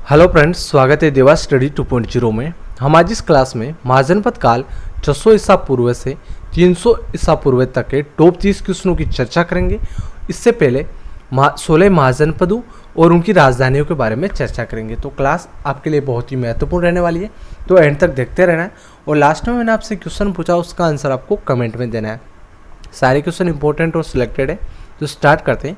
Hello friends, स्वागत है देवा स्टडी 2.0 में। हम आज इस क्लास में महाजनपद काल 600 ईसा पूर्व से 300 ईसा पूर्व तक के टॉप 30 क्वेश्चनों की चर्चा करेंगे। इससे पहले 16 महाजनपदों और उनकी राजधानियों के बारे में चर्चा करेंगे। तो क्लास आपके लिए बहुत ही महत्वपूर्ण रहने वाली है, तो एंड तक देखते रहना है। और लास्ट में मैंने आपसे क्वेश्चन पूछा, उसका आंसर आपको कमेंट में देना है। सारे क्वेश्चन इंपॉर्टेंट और सिलेक्टेड है, तो स्टार्ट करते हैं।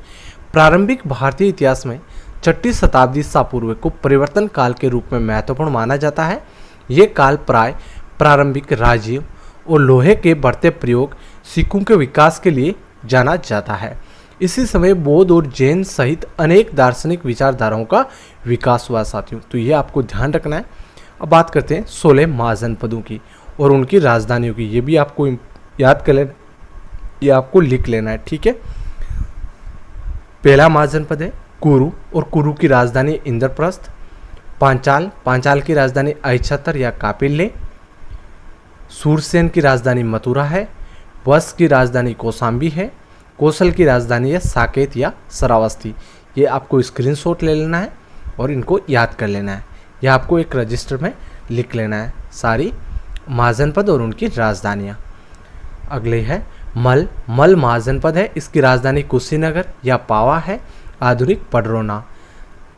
प्रारंभिक भारतीय इतिहास में 6ठी शताब्दी ईसा पूर्व को परिवर्तन काल के रूप में महत्वपूर्ण माना जाता है। ये काल प्राय प्रारंभिक राज्यों और लोहे के बढ़ते प्रयोग सिक्कों के विकास के लिए जाना जाता है। इसी समय बौद्ध और जैन सहित अनेक दार्शनिक विचारधाराओं का विकास हुआ साथियों, तो ये आपको ध्यान रखना है। अब बात करते हैं 16 महाजनपदों की और उनकी राजधानियों की। ये भी आपको याद कर लेना, ये आपको लिख लेना है, ठीक है। पहला महाजनपद है कुरु, और कुरु की राजधानी इंद्रप्रस्थ। पांचाल, पांचाल की राजधानी अहिच्छत्र या कापिल्य। सूरसेन की राजधानी मथुरा है। वश की राजधानी कौशाम्बी है। कौशल की राजधानी है साकेत या श्रावस्ती। ये आपको स्क्रीनशॉट ले लेना है और इनको याद कर लेना है। यह आपको एक रजिस्टर में लिख लेना है, सारी महाजनपद और उनकी राजधानियाँ। अगले है मल, मल महाजनपद है। इसकी राजधानी कुशीनगर या पावा है, आधुनिक पडरौना।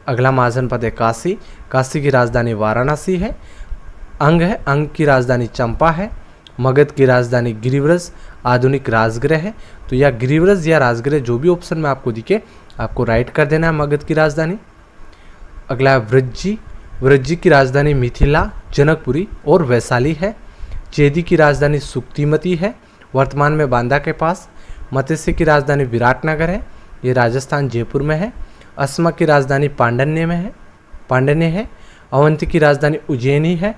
अगला महाजनपद है काशी, काशी की राजधानी वाराणसी है। अंग है, अंग की राजधानी चंपा है। मगध की राजधानी गिरिव्रज, आधुनिक राजगृह है। तो यह गिरिव्रज या राजगृह जो भी ऑप्शन में आपको दिखे आपको राइट कर देना है, मगध की राजधानी। अगला है वृज्जी, वृज्जी की राजधानी मिथिला, जनकपुरी और वैशाली है। चेदी की राजधानी सुक्तिमती है, वर्तमान में बांदा के पास। मत्स्य की राजधानी विराटनगर है, ये राजस्थान जयपुर में है। अस्मक की राजधानी पांडन्य है। अवंती की राजधानी उज्जैनी है।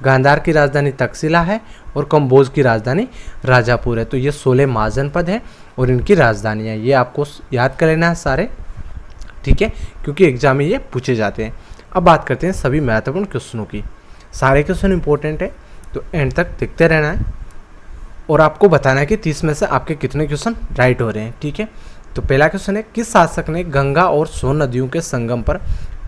गांधार की राजधानी तक्षशिला है और कंबोज की राजधानी राजापुर है। तो ये 16 महाजनपद हैं और इनकी राजधानियाँ, ये आपको याद कर लेना है सारे, ठीक है, क्योंकि एग्जाम में ये पूछे जाते हैं। अब बात करते हैं सभी महत्वपूर्ण क्वेश्चनों की। सारे क्वेश्चन इंपॉर्टेंट है, तो एंड तक देखते रहना है और आपको बताना है कि 30 में से आपके कितने क्वेश्चन राइट हो रहे हैं, ठीक है। तो पहला क्वेश्चन है, किस शासक ने गंगा और सोन नदियों के संगम पर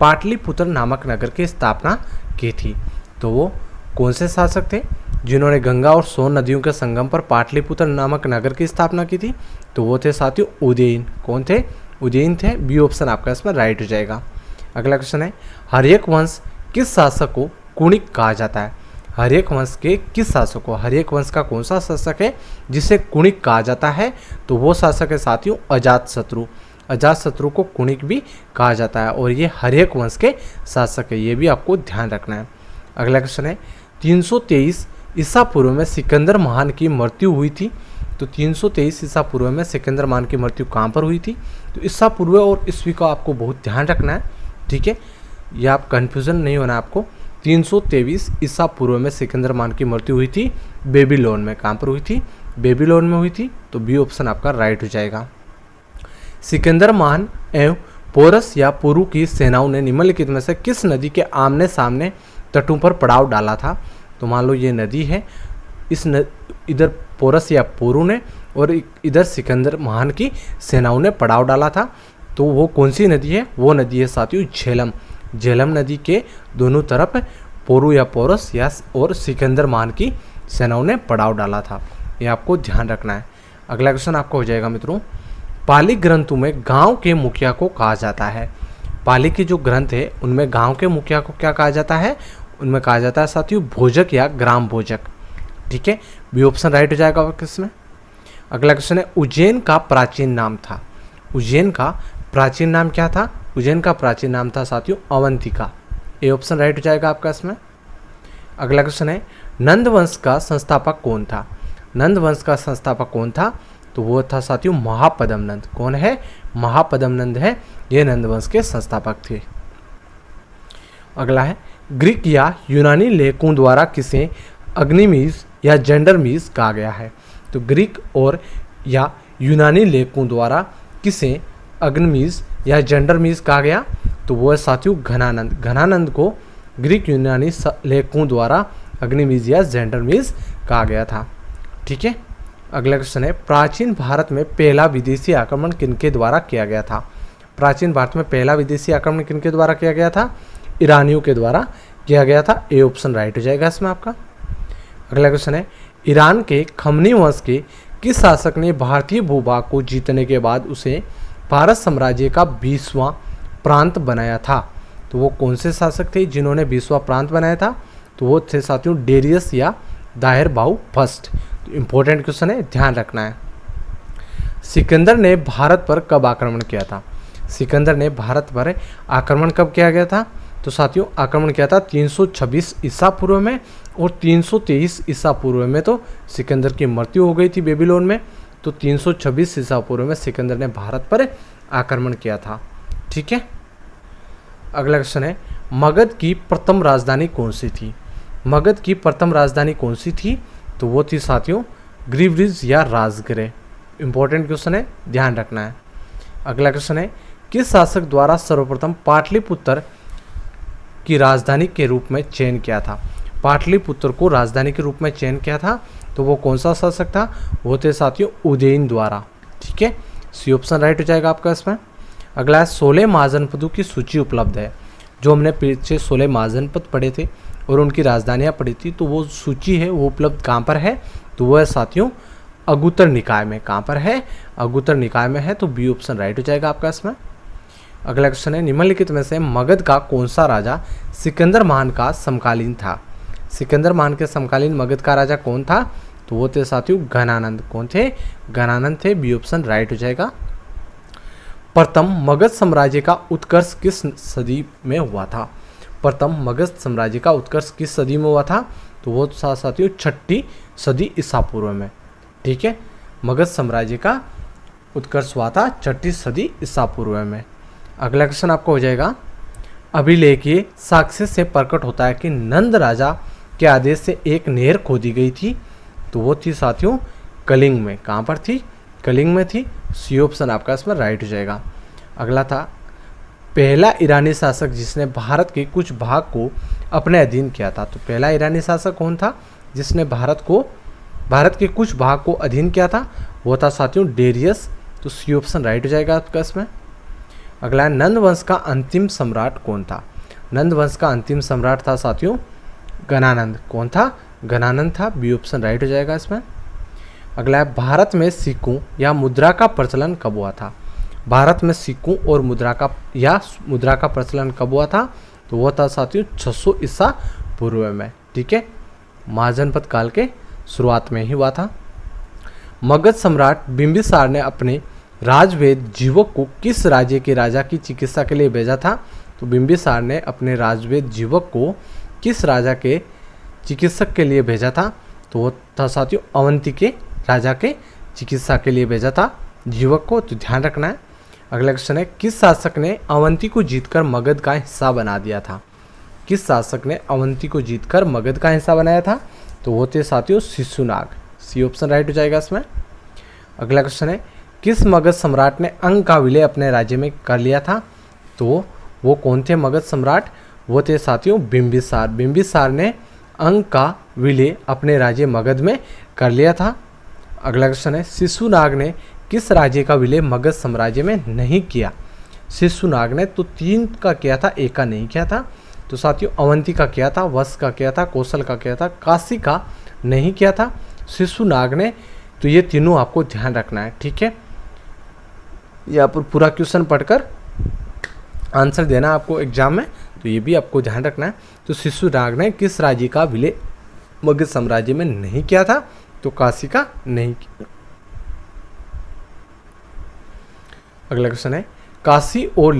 पाटलिपुत्र नामक नगर की स्थापना की थी? तो वो कौन से शासक थे जिन्होंने गंगा और सोन नदियों के संगम पर पाटलिपुत्र नामक नगर की स्थापना की थी? तो वो थे साथियों उदयन। कौन थे? उदयन थे। बी ऑप्शन आपका इसमें राइट हो जाएगा। अगला क्वेश्चन है, हर्यक वंश किस शासक को कुणिक कहा जाता है? हर्यक वंश के किस शासक को, हर्यक वंश का कौन सा शासक है जिसे कुणिक कहा जाता है? तो वो शासक है साथियों अजातशत्रु। अजातशत्रु को कुणिक भी कहा जाता है और ये हर्यक वंश के शासक है, ये भी आपको ध्यान रखना है। अगला क्वेश्चन है, 323 ईसा पूर्व में सिकंदर महान की मृत्यु हुई थी। तो 323 ईसा पूर्व में सिकंदर महान की मृत्यु कहाँ पर हुई थी? तो ईसा पूर्व और ईस्वी का आपको बहुत ध्यान रखना है, ठीक है, ये आप कन्फ्यूज़न नहीं होना आपको। 323 ईसा पूर्व में सिकंदर महान की मृत्यु हुई थी बेबीलोन में। कहाँ पर हुई थी? बेबीलोन में हुई थी। तो बी ऑप्शन आपका राइट हो जाएगा। सिकंदर महान एवं पोरस या पुरु की सेनाओं ने निम्नलिखित में से किस नदी के आमने सामने तटों पर पड़ाव डाला था? तो मान लो ये नदी है, इधर पोरस या पुरु ने और इधर सिकंदर महान की सेनाओं ने पड़ाव डाला था। तो वो कौन सी नदी है? वो नदी है साथियों झेलम। झेलम नदी के दोनों तरफ पोरु या पोरस या और सिकंदर महान की सेनाओं ने पड़ाव डाला था, ये आपको ध्यान रखना है। अगला क्वेश्चन आपका हो जाएगा मित्रों, पाली ग्रंथों में गांव के मुखिया को कहा जाता है? पाली के जो ग्रंथ है उनमें गांव के मुखिया को क्या कहा जाता है? उनमें कहा जाता है साथियों भोजक या ग्राम भोजक, ठीक है, बी ऑप्शन राइट हो जाएगा किसमें। अगला क्वेश्चन है, उज्जैन का प्राचीन नाम था? उज्जैन का प्राचीन नाम क्या था? उज्जैन का प्राचीन नाम था साथियों अवंतिका, ए ऑप्शन राइट हो जाएगा आपका इसमें। अगला क्वेश्चन है, नंद वंश का संस्थापक कौन था? नंद वंश का संस्थापक कौन था? तो वो था साथियों महापद्म नंद। कौन है? महापद्म नंद है, ये नंद वंश के संस्थापक थे। अगला है, ग्रीक या यूनानी लेखकों द्वारा किसे अग्निमीज या जेंडरमीज कहा गया है? तो ग्रीक और या यूनानी लेखकों द्वारा किसे अग्निमीज या जेंडरमीज कहा गया? तो वो है साथियों घनानंद। घनानंद को ग्रीक यूनानी लेखकों द्वारा अग्निमीज या जेंडरमीज कहा गया था, ठीक है। अगला क्वेश्चन है, प्राचीन भारत में पहला विदेशी आक्रमण किनके द्वारा किया गया था? प्राचीन भारत में पहला विदेशी आक्रमण किनके द्वारा किया गया था? ईरानियों के द्वारा किया गया था। ए ऑप्शन राइट हो जाएगा इसमें आपका। अगला क्वेश्चन है, ईरान के खमनी वंश के किस शासक ने भारतीय भूभाग को जीतने के बाद उसे भारत साम्राज्य का 20वां प्रांत बनाया था? तो वो कौन से शासक थे जिन्होंने 20वां प्रांत बनाया था? तो वो थे साथियों डेरियस या दाहिर बाहु फर्स्ट। तो इंपॉर्टेंट क्वेश्चन है, ध्यान रखना है। सिकंदर ने भारत पर कब आक्रमण किया था? सिकंदर ने भारत पर आक्रमण कब किया गया था? तो साथियों आक्रमण किया था 326 ईसा पूर्व में, और 323 ईसा पूर्व में तो सिकंदर की मृत्यु हो गई थी बेबीलोन में। तो 326 ईसा पूर्व में सिकंदर ने भारत पर आक्रमण किया था। ठीक है, अगला क्वेश्चन है, मगध की प्रथम राजधानी कौन सी थी? मगध की प्रथम राजधानी कौन सी थी? तो वो थी साथियों ग्रीवरिज या राजगृह। इंपॉर्टेंट क्वेश्चन है, ध्यान रखना है। अगला क्वेश्चन है, किस शासक द्वारा सर्वप्रथम पाटलिपुत्र की राजधानी के रूप में चयन किया था? पाटलिपुत्र को राजधानी के रूप में चयन किया था, तो वो कौन सा शासक था? वो थे साथियों उदयन द्वारा। ठीक है, सी ऑप्शन राइट हो जाएगा आपका इसमें। अगला है, 16 महाजनपदों की सूची उपलब्ध है। जो हमने पीछे 16 महाजनपद पढ़े थे और उनकी राजधानियाँ पढ़ी थी, तो वो सूची है वो उपलब्ध कहाँ पर है? तो वो है साथियों अगुतर निकाय में। कहाँ पर है? अगुतर निकाय में है। तो बी ऑप्शन राइट हो जाएगा आपका इसमें। अगला क्वेश्चन है, निम्नलिखित में से मगध का कौन सा राजा सिकंदर महान का समकालीन था? सिकंदर महान के समकालीन मगध का राजा कौन था? तो वो थे साथियों घनानंद। कौन थे? घनानंद थे। बी ऑप्शन राइट हो जाएगा। प्रथम मगध साम्राज्य का उत्कर्ष किस सदी में हुआ था? प्रथम मगध साम्राज्य का उत्कर्ष किस सदी में हुआ था? तो वो साथियों 6ठी सदी ईसा पूर्व में। ठीक है, मगध साम्राज्य का उत्कर्ष हुआ था 6ठी सदी ईसा पूर्व में। अगला क्वेश्चन आपको हो जाएगा, अभिलेखीय साक्ष्य से प्रकट होता है कि नंद राजा के आदेश से एक नहर खोदी गई थी। तो वो थी साथियों कलिंग में। कहाँ पर थी? कलिंग में थी। सी ऑप्शन आपका इसमें राइट हो जाएगा। अगला था, पहला ईरानी शासक जिसने भारत के कुछ भाग को अपने अधीन किया था। तो पहला ईरानी शासक कौन था जिसने भारत के कुछ भाग को अधीन किया था? वो था साथियों डेरियस। तो सी ऑप्शन राइट हो जाएगा आपका इसमें। अगला है, नंद वंश का अंतिम सम्राट कौन था? नंद वंश का अंतिम सम्राट था साथियों घनानंद। कौन था? घनानंद था। बी ऑप्शन राइट हो जाएगा इसमें। अगला है, भारत में सिक्कों या मुद्रा का प्रचलन कब हुआ था? भारत में सिक्कों और मुद्रा का प्रचलन कब हुआ था? तो वो था साथियों 600 ईसा पूर्व में। ठीक है, महाजनपद काल के शुरुआत में ही हुआ था। मगध सम्राट बिंबिसार ने अपने राजवेद जीवक को किस राज्य के राजा की चिकित्सा के लिए भेजा था? तो बिंबिसार ने अपने राजवेद जीवक को किस राजा के चिकित्सक के लिए भेजा था? तो वो था साथियों अवंती के राजा के चिकित्सा के लिए भेजा था जीवक को। तो ध्यान रखना है। अगला क्वेश्चन है, किस शासक ने अवंती को जीतकर मगध का हिस्सा बना दिया था? किस शासक ने अवंती को जीतकर मगध का हिस्सा बनाया था? तो वो थे साथियों शिशुनाग। सी ऑप्शन राइट हो जाएगा इसमें। अगला क्वेश्चन है, किस मगध सम्राट ने अंग का विलय अपने राज्य में कर लिया था? तो वो कौन थे मगध सम्राट? वो थे साथियों बिंबिसार। बिंबिसार ने अंग का विलय अपने राज्य मगध में कर लिया था। अगला क्वेश्चन है, शिशुनाग ने किस राज्य का विलय मगध साम्राज्य में नहीं किया? शिशुनाग ने तो 3 का किया था, 1 का नहीं किया था। तो साथियों अवंती का किया था, वश का किया था, कौशल का किया था, काशी का नहीं किया था शिशुनाग ने। तो ये तीनों आपको ध्यान रखना है। ठीक है, यहाँ पर पूरा क्वेश्चन पढ़कर आंसर देना आपको एग्जाम में, तो ये भी आपको ध्यान रखना है। तो शिशुनाग ने किस राज्य का विलय मगध साम्राज्य में नहीं किया था? तो काशी का नहीं किया। अगला क्वेश्चन है, काशी और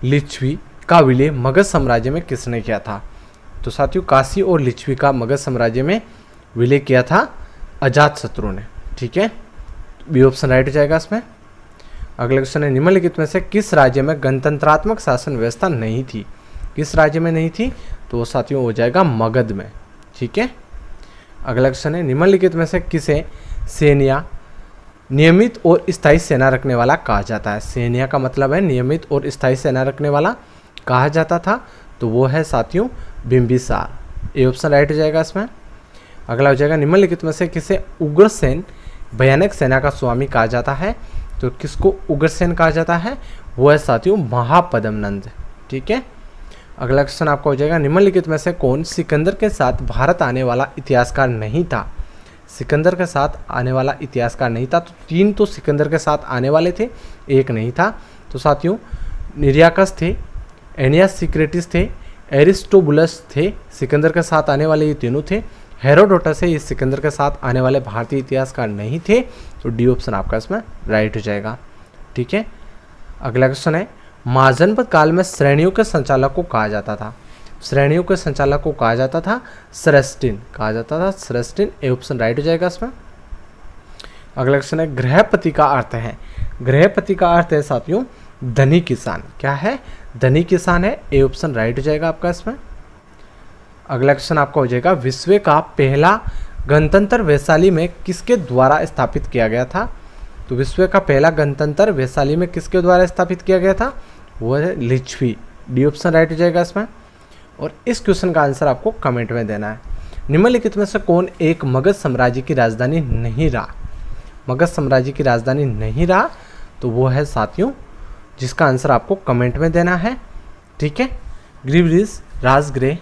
लिच्छवी का विलय मगध साम्राज्य में किसने किया था? तो साथियों काशी और लिच्छवी का मगध साम्राज्य में विलय किया था अजातशत्रु ने। ठीक है, बी ऑप्शन राइट हो जाएगा इसमें। अगला क्वेश्चन है, निम्नलिखित में से किस राज्य में गणतंत्रात्मक शासन व्यवस्था नहीं थी? किस राज्य में नहीं थी? तो वो साथियों हो जाएगा मगध में। ठीक है, अगला क्वेश्चन है, निम्नलिखित में से किसे सेनिया नियमित और स्थायी सेना रखने वाला कहा जाता है? सेनिया का मतलब है नियमित और स्थायी सेना रखने वाला कहा जाता था। तो वो है साथियों बिंबिसार। ए ऑप्शन राइट हो जाएगा इसमें। अगला हो जाएगा, निम्नलिखित में से किसे उग्रसेन भयानक सेना का स्वामी कहा जाता है? तो किसको उग्रसेन कहा जाता है? वो है साथियों महापद्मनंद। ठीक है, अगला क्वेश्चन आपका हो जाएगा निम्नलिखित में से कौन सिकंदर के साथ भारत आने वाला इतिहासकार नहीं था। सिकंदर के साथ आने वाला इतिहासकार नहीं था। तो 3 तो सिकंदर के साथ आने वाले थे, एक नहीं था। तो साथियों निरियाकस थे, एनियस सिक्रेटिस थे, एरिस्टोबुलस थे। सिकंदर के साथ आने वाले ये तीनों थे। हेरोडोटस है, ये सिकंदर के साथ आने वाले भारतीय इतिहासकार नहीं थे। तो डी ऑप्शन आपका इसमें राइट हो जाएगा। ठीक है, अगला क्वेश्चन है महाजनपद काल में श्रेणियों के संचालक को कहा जाता था। श्रेणियों के संचालक को कहा जाता था श्रेष्ठिन, कहा जाता था श्रेष्ठिन। ए ऑप्शन राइट हो जाएगा इसमें। अगला क्वेश्चन है गृहपति का अर्थ है। गृहपति का अर्थ है साथियों धनी किसान। क्या है? धनी किसान है। ए ऑप्शन राइट हो जाएगा आपका इसमें। अगला क्वेश्चन आपका हो जाएगा विश्व का पहला गणतंत्र वैशाली में किसके द्वारा स्थापित किया गया था। तो विश्व का पहला गणतंत्र वैशाली में किसके द्वारा स्थापित किया गया था? वो है लिच्छवी। डी ऑप्शन राइट हो जाएगा इसमें। और इस क्वेश्चन का आंसर आपको कमेंट में देना है। निम्नलिखित में से कौन एक मगध साम्राज्य की राजधानी नहीं रहा? मगध साम्राज्य की राजधानी नहीं रहा तो वो है साथियों, जिसका आंसर आपको कमेंट में देना है। ठीक है, ग्रीवरीज, राजगृह,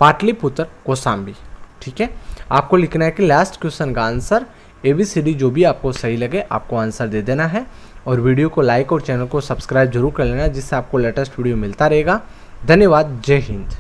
पाटलिपुत्र, कौशाम्बी। ठीक है, आपको लिखना है कि लास्ट क्वेश्चन का आंसर ABCD जो भी आपको सही लगे आपको आंसर दे देना है। और वीडियो को लाइक और चैनल को सब्सक्राइब जरूर कर लेना, जिससे आपको लेटेस्ट वीडियो मिलता रहेगा। धन्यवाद। जय हिंद।